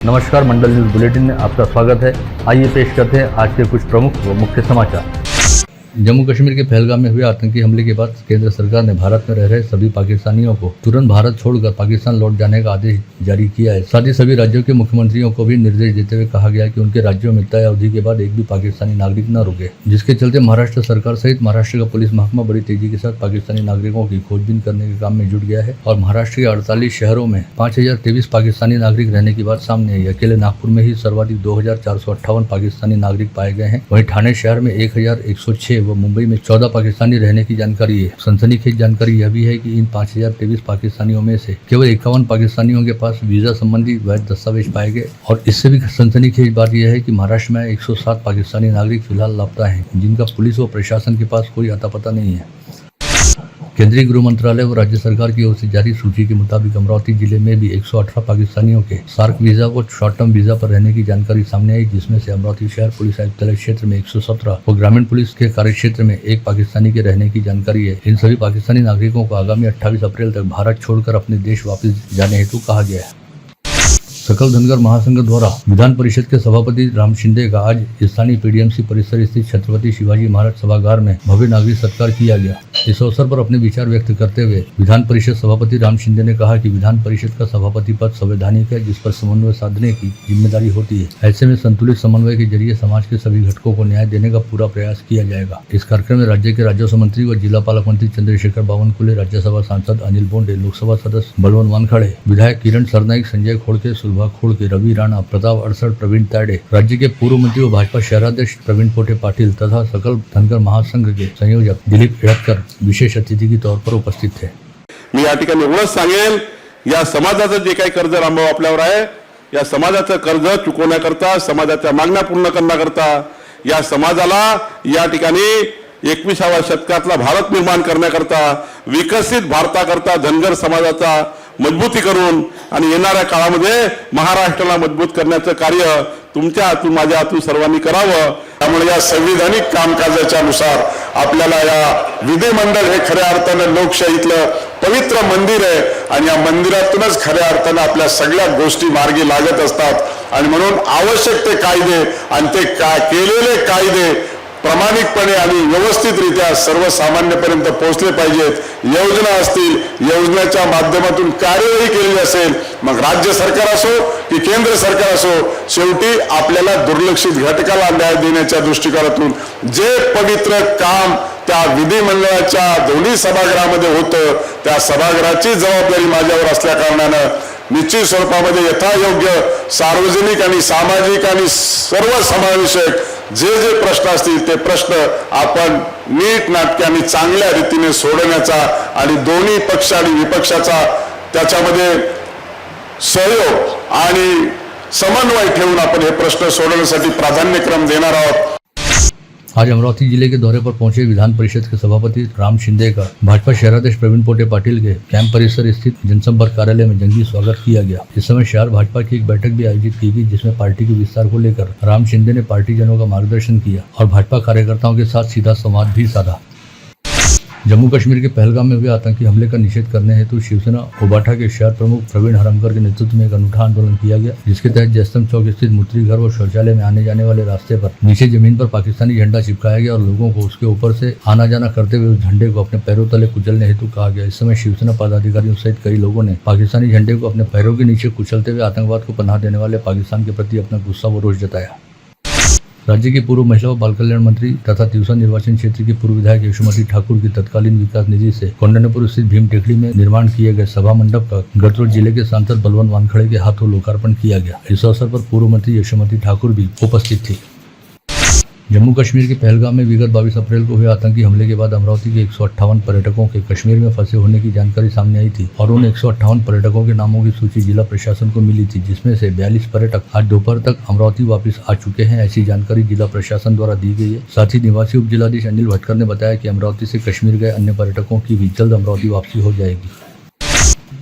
नमस्कार, मंडल news bulletin में आपका स्वागत है। आइए पेश करते हैं आज के कुछ प्रमुख व मुख्य समाचार। जम्मू कश्मीर के पहलगाम में हुए आतंकी हमले के बाद केंद्र सरकार ने भारत में रह रहे सभी पाकिस्तानियों को तुरंत भारत छोड़कर पाकिस्तान लौट जाने का आदेश जारी किया है। साथ ही सभी राज्यों के मुख्यमंत्रियों को भी निर्देश देते हुए कहा गया है कि उनके राज्यों में तय अवधि के बाद एक भी पाकिस्तानी नागरिक न रुके, जिसके चलते महाराष्ट्र सरकार सहित महाराष्ट्र का पुलिस महकमा बड़ी तेजी के साथ पाकिस्तानी नागरिकों की खोजबीन करने के काम में जुट गया है और महाराष्ट्र के 48 शहरों में 5023 पाकिस्तानी नागरिक रहने की बात सामने आई। अकेले नागपुर में ही सर्वाधिक 2458 पाकिस्तानी नागरिक पाए गए हैं। वहीं ठाणे शहर में 1106 व मुंबई में 14 पाकिस्तानी रहने की जानकारी है। सनसनीखेज जानकारी यह भी है कि इन 5023 पाकिस्तानियों में से केवल 51 पाकिस्तानियों के पास वीजा संबंधी वैध दस्तावेज पाए गए और इससे भी सनसनीखेज बात यह है कि महाराष्ट्र में 107 पाकिस्तानी नागरिक फिलहाल लापता हैं, जिनका पुलिस व प्रशासन के पास कोई अता पता नहीं है। केंद्रीय गृह मंत्रालय व राज्य सरकार की ओर से जारी सूची के मुताबिक अमरावती जिले में भी 118 पाकिस्तानियों के सार्क वीजा व शॉर्ट टर्म वीजा पर रहने की जानकारी सामने आई, जिसमें से अमरावती शहर पुलिस आयुक्तालय क्षेत्र में 117 और ग्रामीण पुलिस के कार्य क्षेत्र में 1 पाकिस्तानी के रहने की जानकारी है। इन सभी पाकिस्तानी नागरिकों को आगामी 28 अप्रैल तक भारत छोड़कर अपने देश वापस जाने हेतु कहा गया है। सकल धनगर महासंघ द्वारा विधान परिषद के सभापति राम शिंदे का आज स्थानीय पीडीएमसी परिसर स्थित छत्रपति शिवाजी महाराज सभागार में भव्य नागरिक सत्कार किया गया। इस अवसर पर अपने विचार व्यक्त करते हुए विधान परिषद सभापति राम शिंदे ने कहा कि विधान परिषद का सभापति पद संवैधानिक है, जिस पर समन्वय साधने की जिम्मेदारी होती है। ऐसे में संतुलित समन्वय के जरिए समाज के सभी घटकों को न्याय देने का पूरा प्रयास किया जाएगा। इस कार्यक्रम में राज्य के राजस्व मंत्री व जिला पालक मंत्री चंद्रशेखर बावनकुले, राज्यसभा सांसद अनिल बोंडे, लोकसभा सदस्य बलवंत वानखड़े, विधायक किरण सरनाईक, संजय खोड़के, सुलभा खोड़के, रवि राणा, प्रताप अड़सठ, प्रवीण तायडे, राज्य के पूर्व मंत्री व भाजपा शहराध्यक्ष प्रवीण पोटे पाटिल तथा सकल धनगर महासंघ के संयोजक दिलीप इळतकर विशेष अतिथी के तौर पर उपस्थित थे। मी या ठिकाणी एवढंच सांगेल, या समाजाचं जे काही कर्ज रामभाऊ आपल्यावर आहे, या समाजाचं कर्ज चुकवण्याकरता, समाजाच्या मागण्या पूर्ण करण्याकरता, या समाजाला या ठिकाणी 21व्या शतकातला भारत निर्माण करण्याकरता, विकसित भारताकरता धनगर समाजाचा मजबूती करून आणि येणाऱ्या काळामध्ये महाराष्ट्राला मजबूत करण्याचं कार्य तुमच्या हातून माझ्या हातून सर्वांनी करावं। त्यामुळे या संविधानिक कामकाजाच्या नुसार आपल्याला या विधिमंडळ हे खऱ्या अर्थाने लोकशाहीतलं पवित्र मंदिर आहे आणि या मंदिरातूनच खऱ्या अर्थाने आपल्या सगळ्या गोष्टी मार्गी लागत असतात आणि म्हणून आवश्यक ते कायदे आणि ते केलेले कायदे प्रामाणिकपणे आणि व्यवस्थितरित्या सर्वसामान्यपर्यंत पोहोचले पाहिजेत। योजना असतील, योजनेच्या माध्यमातून कार्यवाही केली असेल, मग राज्य सरकार असो की केंद्र सरकार असो, शेवटी आपल्याला दुर्लक्षित घटकाला न्याय देण्याच्या दृष्टिकोनातून जे पवित्र काम त्या विधिमंडळाच्या दोन्ही सभागृहामध्ये होतं, त्या सभागृहाची जबाबदारी माझ्यावर असल्या कारणाने निश्चित स्वरूपामध्ये यथायोग्य सार्वजनिक आणि सामाजिक आणि सर्वसमावेशक जे जे प्रश्न असतील ते प्रश्न आपण नीट नाटकाने चांगल्या रीतीने सोडवण्याचा आणि दोन्ही पक्ष आणि विपक्षाचा त्याच्यामध्ये सहयोग आणि समन्वय ठेवून आपण हे प्रश्न सोडवण्यासाठी प्राधान्यक्रम देणार आहोत। आज अमरावती जिले के दौरे पर पहुंचे विधान परिषद के सभापति राम शिंदे का भाजपा शहराध्यक्ष प्रवीण पोटे पाटिल के कैंप परिसर स्थित जनसंपर्क कार्यालय में जंगी स्वागत किया गया। इस समय शहर भाजपा की एक बैठक भी आयोजित की गई, जिसमें पार्टी के विस्तार को लेकर राम शिंदे ने पार्टीजनों का मार्गदर्शन किया और भाजपा कार्यकर्ताओं के साथ सीधा संवाद भी साधा। जम्मू कश्मीर के पहलगाम में हुए आतंकी हमले का निषेध करने हेतु शिवसेना उबाठा के शहर प्रमुख प्रवीण हरमकर के नेतृत्व में एक अनूठा आंदोलन किया गया, जिसके तहत जयस्तंभ चौक स्थित मूत्री घर व शौचालय में आने जाने वाले रास्ते पर नीचे जमीन पर पाकिस्तानी झंडा चिपकाया गया और लोगों को उसके ऊपर से आना जाना करते हुए उस झंडे को अपने पैरों तले कुचलने हेतु कहा गया। इस समय शिवसेना पदाधिकारियों सहित कई लोगों ने पाकिस्तानी झंडे को अपने पैरों के नीचे कुचलते हुए आतंकवाद को पनाह देने वाले पाकिस्तान के प्रति अपना गुस्सा व रोष जताया। राज्य की पूर्व महिला व बाल कल्याण मंत्री तथा तिवसा निर्वाचन क्षेत्र की पूर्व विधायक यशोमती ठाकुर की तत्कालीन विकास निधि से कौंडन्यपुर स्थित भीम टेकड़ी में निर्माण किए गए सभा मंडप का गढ़चिरौली जिले के सांसद बलवंत वानखड़े के हाथों लोकार्पण किया गया। इस अवसर पर पूर्व मंत्री यशोमती ठाकुर भी उपस्थित थी। जम्मू कश्मीर के पहलगाम में विगत 22 अप्रैल को हुए आतंकी हमले के बाद अमरावती के 158 पर्यटकों के कश्मीर में फंसे होने की जानकारी सामने आई थी और उन 158 पर्यटकों के नामों की सूची जिला प्रशासन को मिली थी, जिसमें से 42 पर्यटक आज दोपहर तक अमरावती वापस आ चुके हैं। ऐसी जानकारी जिला प्रशासन द्वारा दी गई है। साथ ही निवासी उप जिलाधीश अनिल भटकर ने बताया कि अमरावती से कश्मीर गए अन्य पर्यटकों की भी जल्द अमरावती वापसी हो जाएगी।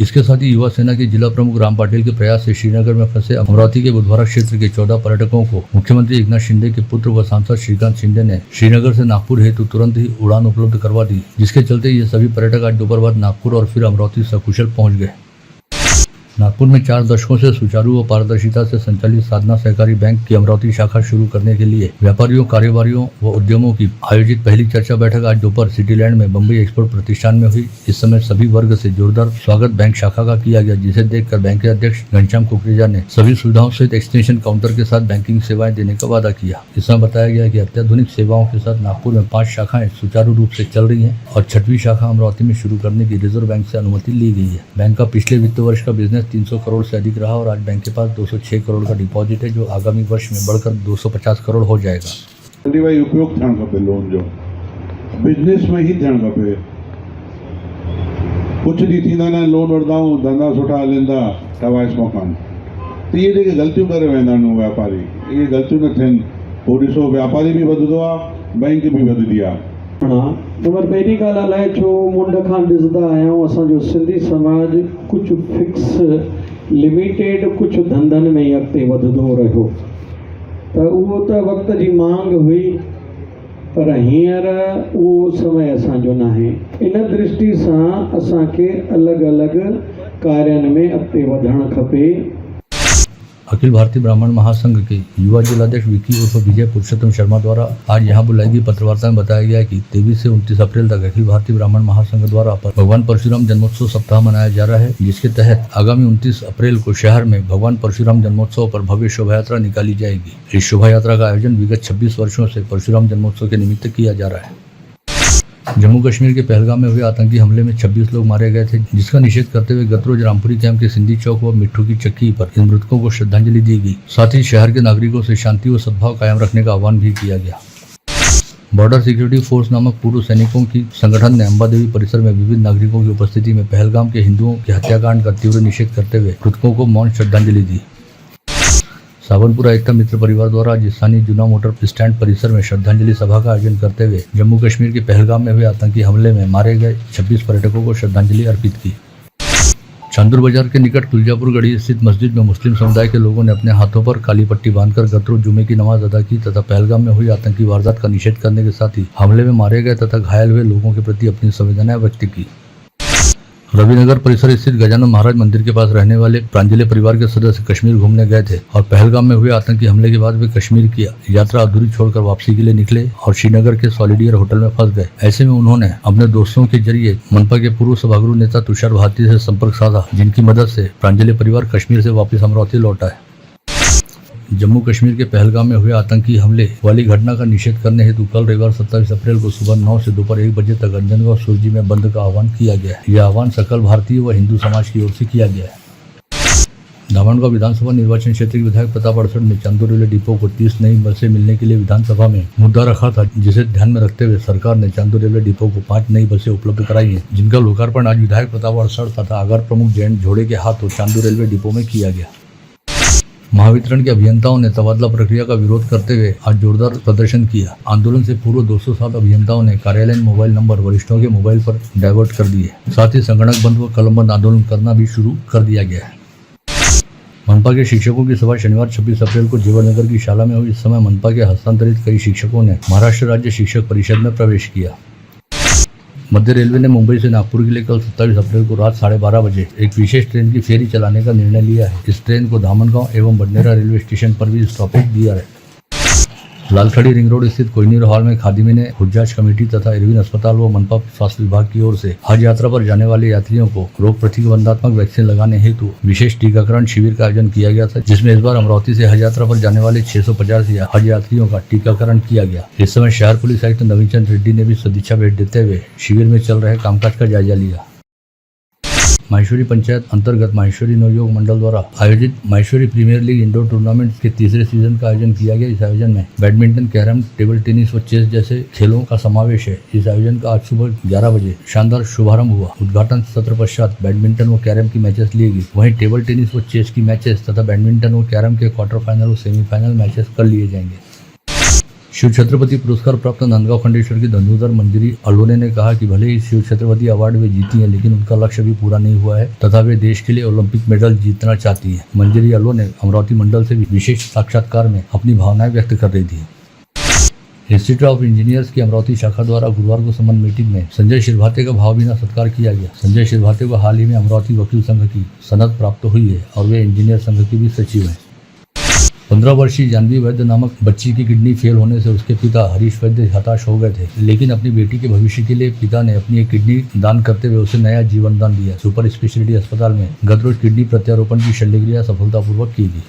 इसके साथ ही युवा सेना के जिला प्रमुख राम पाटिल के प्रयास से श्रीनगर में फंसे अमरावती के बुधवारा क्षेत्र के 14 पर्यटकों को मुख्यमंत्री एकनाथ शिंदे के पुत्र व सांसद श्रीकांत शिंदे ने श्रीनगर से नागपुर हेतु तुरंत ही उड़ान उपलब्ध करवा दी, जिसके चलते ये सभी पर्यटक आज दोपहर बाद नागपुर और फिर अमरावती सकुशल पहुंच गए। नागपुर में 4 दशकों से सुचारू और पारदर्शिता से संचालित साधना सहकारी बैंक की अमरावती शाखा शुरू करने के लिए व्यापारियों, कारोबारियों व उद्यमों की आयोजित पहली चर्चा बैठक आज दोपहर सिटीलैंड में बम्बई एक्सपोर्ट प्रतिष्ठान में हुई। इस समय सभी वर्ग से जोरदार स्वागत बैंक शाखा का किया गया, जिसे देखकर बैंक के अध्यक्ष घनश्याम कुकरेजा ने सभी सुविधाओं सहित एक्सटेंशन काउंटर के साथ बैंकिंग सेवाएं देने का वादा किया। इस समय बताया गया कि अत्याधुनिक सेवाओं के साथ नागपुर में 5 शाखाएं सुचारू रूप से चल रही हैं और 6वीं शाखा अमरावती में शुरू करने की रिजर्व बैंक से अनुमति ली गई है। बैंक का पिछले वित्त वर्ष का बिजनेस 300 करोड़ से अधिक रहा और आज बैंक के पास 206 करोड़ का डिपॉजिट है, जो आगामी वर्ष में बढ़कर 250 करोड़ हो जाएगा। भाई उपयोग थियणु खपे, लोन जो बिजनेस में ही थियणु खपे। कुछ ॾींहं थींदा न लोन वठंदा आहियूं, धंधा सुठा हलंदा, टवाइस मकान त इहे जेके ग़लतियूं करे वेंदा आहिनि वापारी, इहे ग़लतियूं न थियनि। पोइ ॾिसो वापारी बि वधंदो आहे, बैंक बि वधंदी आहे। नंबर पहिरीं ॻाल्हि अलाए छो मुंड खां ॾिसंदा आहियूं असांजो सिंधी समाज कुझु फिक्स लिमिटेड कुझु धंधनि में ई अॻिते वधंदो रहियो, त उहो त वक़्त जी मांग हुई, पर हींअर उहो समय असांजो न आहे। इन दृष्टि सां असांखे अलॻि अलॻि कार्यनि में अॻिते वधणु खपे। अखिल भारतीय ब्राह्मण महासंघ के युवा जिलाध्यक्ष विकी उर्फ विजय पुरुषोत्तम शर्मा द्वारा आज यहां बुलाई गई पत्रवार्ता में बताया गया कि 23 से 29 अप्रैल तक अखिल भारतीय ब्राह्मण महासंघ द्वारा भगवान परशुराम जन्मोत्सव सप्ताह मनाया जा रहा है, जिसके तहत आगामी 29 अप्रैल को शहर में भगवान परशुराम जन्मोत्सव पर भव्य शोभा यात्रा निकाली जाएगी। इस शोभा यात्रा का आयोजन विगत 26 वर्षों से परशुराम जन्मोत्सव के निमित्त किया जा रहा है। जम्मू कश्मीर के पहलगाम में हुए आतंकी हमले में 26 लोग मारे गए थे, जिसका निषेध करते हुए गत रोज रामपुरी कैंप के सिंधी चौक व मिट्ठू की चक्की पर इन मृतकों को श्रद्धांजलि दी गई। साथ ही शहर के नागरिकों से शांति व सद्भाव कायम रखने का आह्वान भी किया गया। बॉर्डर सिक्योरिटी फोर्स नामक पूर्व सैनिकों की संगठन ने अंबादेवी परिसर में विविध नागरिकों की उपस्थिति में पहलगाम के हिंदुओं के हत्याकांड का तीव्र निषेध करते हुए मृतकों को मौन श्रद्धांजलि दी। सावनपुरा एकता मित्र परिवार द्वारा आज स्थानीय जूना मोटर स्टैंड परिसर में श्रद्धांजलि सभा का आयोजन करते हुए जम्मू कश्मीर के पहलगाम में हुए आतंकी हमले में मारे गए 26 पर्यटकों को श्रद्धांजलि अर्पित की। चांदुर बाजार के निकट तुलजापुर गढ़ी स्थित मस्जिद में मुस्लिम समुदाय के लोगों ने अपने हाथों पर काली पट्टी बांधकर गत रोज जुमे की नमाज अदा की तथा पहलगाम में हुई आतंकी वारदात का निषेध करने के साथ ही हमले में मारे गए तथा घायल हुए लोगों के प्रति अपनी संवेदनाएं व्यक्त की। रविनगर परिसर स्थित गजानन महाराज मंदिर के पास रहने वाले प्रांजले परिवार के सदस्य कश्मीर घूमने गए थे और पहलगाम में हुए आतंकी हमले के बाद वे कश्मीर की यात्रा अधूरी छोड़कर वापसी के लिए निकले और श्रीनगर के सॉलिडियर होटल में फंस गए। ऐसे में उन्होंने अपने दोस्तों के जरिए मनपा के पूर्व सभागृह नेता तुषार भारती से संपर्क साधा, जिनकी मदद से प्रांजले परिवार कश्मीर से वापस अमरावती लौटा है। जम्मू कश्मीर के पहलगाम में हुए आतंकी हमले वाली घटना का निषेध करने हेतु कल रविवार 27 अप्रैल को सुबह 9 से दोपहर 1 बजे तक अंजनगांव सुरजी में बंद का आह्वान किया गया है। यह आह्वान सकल भारतीय व हिंदू समाज की ओर से किया गया है। धामनगांव विधानसभा निर्वाचन क्षेत्र के विधायक प्रताप अड़सठ ने चांदू रेलवे डिपो को 30 नई बसें मिलने के लिए विधानसभा में मुद्दा रखा था, जिसे ध्यान में रखते हुए सरकार ने चांदू रेलवे डिपो को 5 नई बसें उपलब्ध कराई हैं, जिनका लोकार्पण आज विधायक प्रताप अड़सठ तथा आगार प्रमुख जयंत झोड़े के हाथों चांदू रेलवे डिपो में किया गया। महावितरण के अभियंताओं ने तबादला प्रक्रिया का विरोध करते हुए आज जोरदार प्रदर्शन किया। आंदोलन से पूर्व 207 अभियंताओं ने कार्यालयीन मोबाइल नंबर वरिष्ठों के मोबाइल पर डाइवर्ट कर दिए। साथ ही संगणक बंद व कलम बंद आंदोलन करना भी शुरू कर दिया गया है। मनपा के शिक्षकों की सभा शनिवार 26 अप्रैल को जेवरनगर की शाला में हुई। इस समय मनपा के हस्तांतरित कई शिक्षकों ने महाराष्ट्र राज्य शिक्षक परिषद में प्रवेश किया। मध्य रेलवे ने मुंबई से नागपुर के लिए कल 27 अप्रैल को रात 12:30 बजे एक विशेष ट्रेन की फेरी चलाने का निर्णय लिया है। इस ट्रेन को धामनगांव एवं बडनेरा रेलवे स्टेशन पर भी स्टॉपेज दिया है। लालखड़ी रिंग रोड स्थित कोहिनूर हॉल में खादिमी ने हुज्जाज कमेटी तथा इरविन अस्पताल व मनपा स्वास्थ्य विभाग की ओर से हज यात्रा पर जाने वाले यात्रियों को रोग प्रतिबंधात्मक वैक्सीन लगाने हेतु विशेष टीकाकरण शिविर का आयोजन किया गया था, जिसमें इस बार अमरावती से हज यात्रा पर जाने वाले 650 हज यात्रियों का टीकाकरण किया गया। इस समय शहर पुलिस आयुक्त नवीन चंद्र रेड्डी ने भी सदिच्छा भेंट देते हुए शिविर में चल रहे कामकाज का जायजा लिया। माहेश्वरी पंचायत अंतर्गत माहेश्वरी नवयोग मंडल द्वारा आयोजित Maheshwari Premier League indoor tournament के तीसरे सीजन का आयोजन किया गया। इस आयोजन में बैडमिंटन, कैरम, टेबल टेनिस व चेस जैसे खेलों का समावेश है। इस आयोजन का आज सुबह 11 बजे शानदार शुभारंभ हुआ। उद्घाटन सत्र पश्चात बैडमिंटन व कैरम की मैचेस ली गई। वहीं टेबल टेनिस व चेस की मैचेस तथा बैडमिंटन व कैरम के क्वार्टर फाइनल व सेमीफाइनल मैचेस कर लिए जाएंगे। शिव छत्रपति पुरस्कार प्राप्त नंदगांव खंडेश्वर की धनुधर मंजरी अलोने ने कहा कि भले ही शिव छत्रपति अवार्ड वे जीती हैं, लेकिन उनका लक्ष्य भी पूरा नहीं हुआ है तथा वे देश के लिए ओलंपिक मेडल जीतना चाहती हैं। मंजरी अलोने अमरावती मंडल से विशेष साक्षात्कार में अपनी भावनाएं व्यक्त कर रही थी। इंस्टीट्यूट ऑफ इंजीनियर्स की अमरावती शाखा द्वारा गुरुवार को संबंध मीटिंग में संजय शिरभाते का भावभीना सत्कार किया गया। संजय शिरभाते को हाल ही में अमरावती वकील संघ की सनद प्राप्त हुई है और वे इंजीनियर संघ की भी सचिव हैं। 15 वर्षीय जानवी वैद्य नामक बच्ची की किडनी फेल होने से उसके पिता हरीश वैद्य हताश हो गए थे, लेकिन अपनी बेटी के भविष्य के लिए पिता ने अपनी एक किडनी दान करते हुए उसे नया जीवन दान दिया। सुपर स्पेशलिटी अस्पताल में गत रोज किडनी प्रत्यारोपण की शल्यक्रिया सफलतापूर्वक की गई।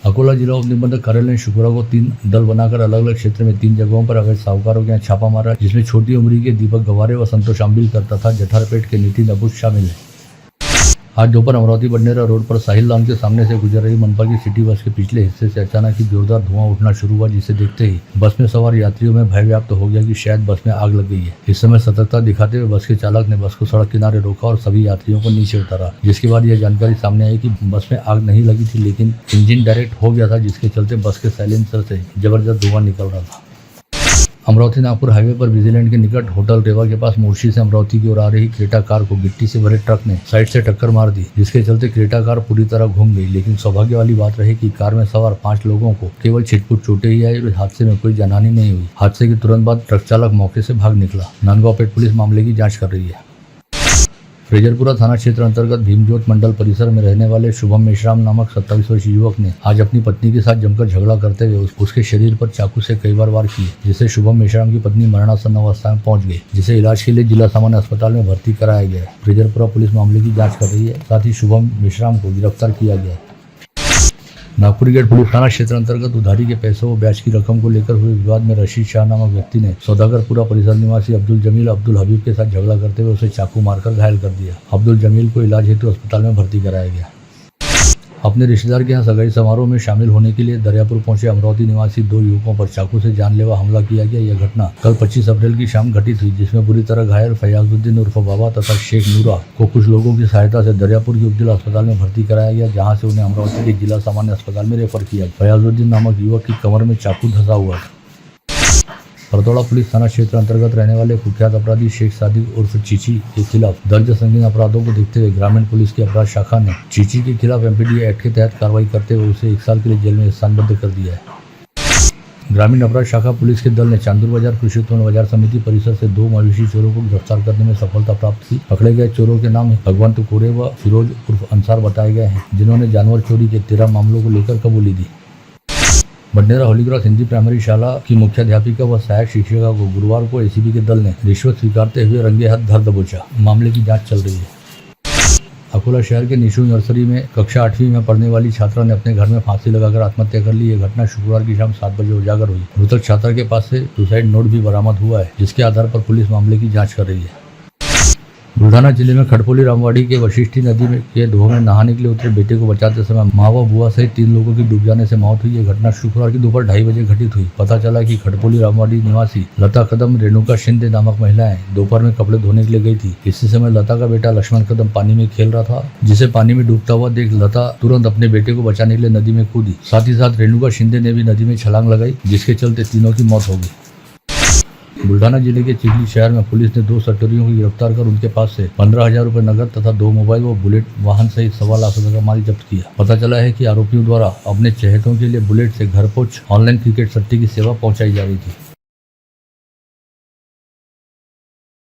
अकोला जिला उप निबंधक कार्यालय ने शुक्रवार को 3 दल बनाकर अलग अलग क्षेत्र में 3 जगहों पर अवैध साहूकारों के यहाँ छापा मारा, जिसमें छोटी उम्री के दीपक गवारे व संतोष आम्बिलकर तथा जठारपेट के नितिन अबूज शामिल है। आज दोपहर अमरावती बडनेरा रोड पर साहिल लॉन के सामने से गुजर रही मनपा की सिटी बस के पिछले हिस्से से अचानक ही जोरदार धुआं उठना शुरू हुआ, जिसे देखते ही बस में सवार यात्रियों में भय व्याप्त हो गया कि शायद बस में आग लग गई है। इस समय सतर्कता दिखाते हुए बस के चालक ने बस को सड़क किनारे रोका और सभी यात्रियों को नीचे उतारा, जिसके बाद यह जानकारी सामने आई कि बस में आग नहीं लगी थी, लेकिन इंजन डायरेक्ट हो गया था, जिसके चलते बस के साइलेंसर से जबरदस्त धुआं निकल रहा था। अमरावती नागपुर हाईवे पर विजिलैंड के निकट होटल रेवा के पास मोर्शी से अमरावती की ओर आ रही क्रेटा कार को गिट्टी से भरे ट्रक ने साइड से टक्कर मार दी, जिसके चलते क्रेटा कार पूरी तरह घूम गई। लेकिन सौभाग्य वाली बात रही कि कार में सवार 5 लोगों को केवल छिटपुट चोटें ही आई और हादसे में कोई जानहानि नहीं हुई। हादसे के तुरंत बाद ट्रक चालक मौके से भाग निकला। नांदगांव पेट पुलिस मामले की जाँच कर रही है। फ्रेजरपुरा थाना क्षेत्र अंतर्गत भीमजोत मंडल परिसर में रहने वाले शुभम मेश्राम नामक 27 वर्षीय युवक ने आज अपनी पत्नी के साथ जमकर झगड़ा करते हुए उसके शरीर पर चाकू से कई बार वार किए, जिससे शुभम मेश्राम की पत्नी मरणासन्न अवस्था में पहुंच गई, जिसे इलाज के लिए जिला सामान्य अस्पताल में भर्ती कराया गया है। फ्रेजरपुरा पुलिस मामले की जाँच कर रही है, साथ ही शुभम मेश्राम को गिरफ्तार किया गया है। नागपुर गेट पुलिस थाना क्षेत्र अंतर्गत उधारी के पैसों व ब्याज की रकम को लेकर हुए विवाद में रशीद शाह नामक व्यक्ति ने सौदागरपुरा परिसर निवासी अब्दुल जमील अब्दुल हबीब के साथ झगड़ा करते हुए उसे चाकू मारकर घायल कर दिया। अब्दुल जमील को इलाज हेतु अस्पताल में भर्ती कराया गया। अपने रिश्तेदार के यहाँ सगाई समारोह में शामिल होने के लिए दरियापुर पहुंचे अमरावती निवासी 2 युवकों पर चाकू से जानलेवा हमला किया गया। यह घटना कल 25 अप्रैल की शाम घटित हुई, जिसमें बुरी तरह घायल फयाजुद्दीन उर्फ बाबा तथा शेख नूरा को कुछ लोगों की सहायता से दरियापुर की उपजिला अस्पताल में भर्ती कराया गया, जहाँ से उन्हें अमरावती के जिला सामान्य अस्पताल में रेफर किया। फयाजुद्दीन नामक युवक की कमर में चाकू धंसा हुआ था। परतौड़ा पुलिस थाना क्षेत्र अंतर्गत रहने वाले कुख्यात अपराधी शेख सादिक उर्फ चीची के खिलाफ दर्ज संगीन अपराधों को देखते हुए ग्रामीण पुलिस की अपराध शाखा ने चीची के खिलाफ एमपीडी एक्ट के तहत कार्रवाई करते हुए उसे 1 साल के लिए जेल में स्थानबद्ध कर दिया है। ग्रामीण अपराध शाखा पुलिस के दल ने चांदूर बाजार कृषि उत्पन्न बाजार समिति परिसर से 2 मवेशी चोरों को गिरफ्तार करने में सफलता प्राप्त की। पकड़े गए चोरों के नाम भगवंत कोरे व फिरोज उर्फ अंसार बताए गए हैं, जिन्होंने जानवर चोरी के 13 मामलों को लेकर कबूली दी। बडनेरा होली क्रॉस हिंदी प्राइमरी शाला की मुख्याध्यापिका व सहायक शिक्षिका को गुरुवार को एसीबी के दल ने रिश्वत स्वीकारते हुए रंगे हाथ धर दबोचा। मामले की जांच चल रही है। अकोला शहर के निशु नर्सरी में कक्षा 8वीं में पढ़ने वाली छात्रा ने अपने घर में फांसी लगाकर आत्महत्या कर ली। यह घटना शुक्रवार की शाम 7 बजे उजागर हुई। मृतक छात्रा के पास से सुसाइड नोट भी बरामद हुआ है, जिसके आधार पर पुलिस मामले की जाँच कर रही है। बुल्ढाना जिले में खड़पोली रामवाड़ी के वशिष्ठी नदी में के धो में नहाने के लिए उतरे बेटे को बचाते समय माँ व बुआ सहित 3 लोगों की डूब जाने से मौत हुई। यह घटना शुक्रवार की दोपहर 2:30 बजे घटित हुई। पता चला कि खड़पोली रामवाड़ी निवासी लता कदम रेणुका शिंदे नामक महिलाएं दोपहर में कपड़े धोने के लिए गई थी। इसी समय लता का बेटा लक्ष्मण कदम पानी में खेल रहा था, जिसे पानी में डूबता हुआ देख लता तुरंत अपने बेटे को बचाने के लिए नदी में कूदी। साथ ही साथ रेणुका शिंदे ने भी नदी में छलांग लगाई, जिसके चलते तीनों की मौत हो गई। बुल्ढाना जिले के चिखली शहर में पुलिस ने 2 सटोरियों को गिरफ्तार कर उनके पास से 15,000 रुपए नकद तथा 2 मोबाइल व बुलेट वाहन सहित 1.25 लाख रुपए का माल जब्त किया। पता चला है कि आरोपियों द्वारा अपने चहेतों के लिए बुलेट से घर पहुंच ऑनलाइन क्रिकेट सट्टे की सेवा पहुंचाई जा रही थी।